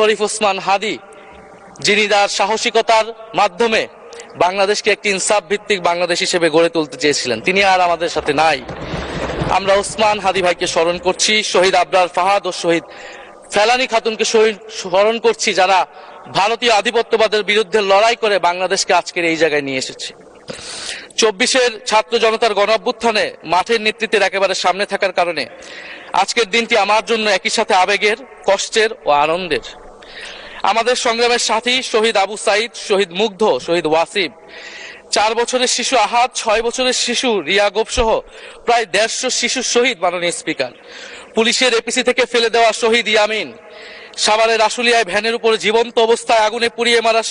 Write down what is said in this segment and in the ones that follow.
শরীফ ওসমান হাদী, যিনি তার সাহসিকতার মাধ্যমে বাংলাদেশকে একটি ইনসাফ ভিত্তিক বাংলাদেশ হিসেবে গড়ে তুলতে চেয়েছিলেন, তিনি আর আমাদের সাথে নাই। আমরা ওসমান হাদী ভাইকে স্মরণ করছি, শহীদ আবরার ফাহাদ ও শহীদ ফেলানী খাতুনকে স্মরণ করছি, যারা ভারতীয় আধিপত্যবাদের বিরুদ্ধে লড়াই করে বাংলাদেশকে আজকের এই জায়গায় নিয়ে এসেছে। 24-এর ছাত্র জনতার গণ অভ্যুত্থানে মাঠের নেতৃত্বের একেবারে সামনে থাকার কারণে আজকের দিনটি আমার জন্য একই সাথে আবেগের, কষ্টের ও আনন্দের। আমাদের সংগ্রামের সাথী শহীদ আবু সাইদ, শহীদ মুগ্ধ, শহীদ ওয়াসিম, 4 বছরের শিশু আহাদ, 6 বছরের শিশু রিয়া গোপ সহ প্রায় 150 শিশু শহীদ। মাননীয় স্পিকার, পুলিশের এপিসি থেকে ফেলে দেওয়া শহীদ ইয়ামিন, সাভারের আশুলিয়ায় ভ্যানের উপরে জীবন্ত অবস্থায় আগুনে পুড়িয়ে মারা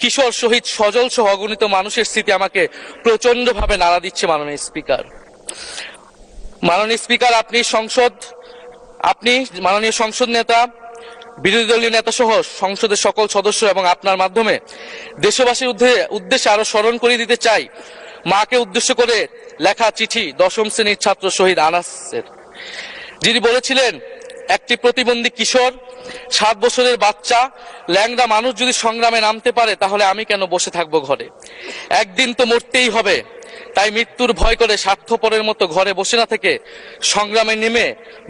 কিশোর শহীদ সজল সহ অগণিত মানুষের স্মৃতি আমাকে প্রচন্ড ভাবে নাড়া দিচ্ছে। মাননীয় স্পিকার, আপনি মাননীয় সংসদ নেতা, বিরোধী দলীয় নেতা সহ সংসদের সকল সদস্য এবং আপনার মাধ্যমে দেশবাসীর উদ্দেশ্যে আরো স্মরণ করিয়ে দিতে চাই মাকে উদ্দেশ্য করে লেখা চিঠি 10ম শ্রেণীর ছাত্র শহীদ আনাসের, যিনি বলেছিলেন, একটি প্রতিবন্ধী কিশোর, 7 বছরের বাচ্চা, ল্যাংড়া মানুষ যদি সংগ্রামে নামতে পারে, তাহলে আমি কেন বসে থাকবো ঘরে? একদিন তো মরতেই হবে, তাই মৃত্যুর ভয় করে স্বার্থপরের মতো ঘরে বসে না থেকে সংগ্রামে নেমে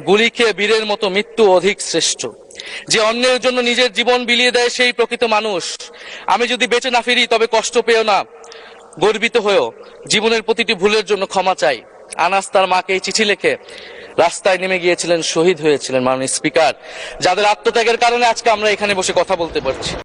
গুলি খেয়ে বীরের মতো মৃত্যু অধিক শ্রেষ্ঠ। যে অন্যের জন্য নিজের জীবন বিলিয়ে দেয়, সেই প্রকৃত মানুষ। আমি যদি বেঁচে না ফিরি, তবে কষ্ট পেও না, গর্বিত হয়েও জীবনের প্রতিটি ভুলের জন্য ক্ষমা চাই। আনাস তার মাকে এই চিঠি লিখে রাস্তায় নেমে গিয়েছিলেন, শহীদ হয়েছিলেন। মাননীয় স্পিকার, যাদের আত্মত্যাগের কারণে আজকে আমরা এখানে বসে কথা বলতে পারছি।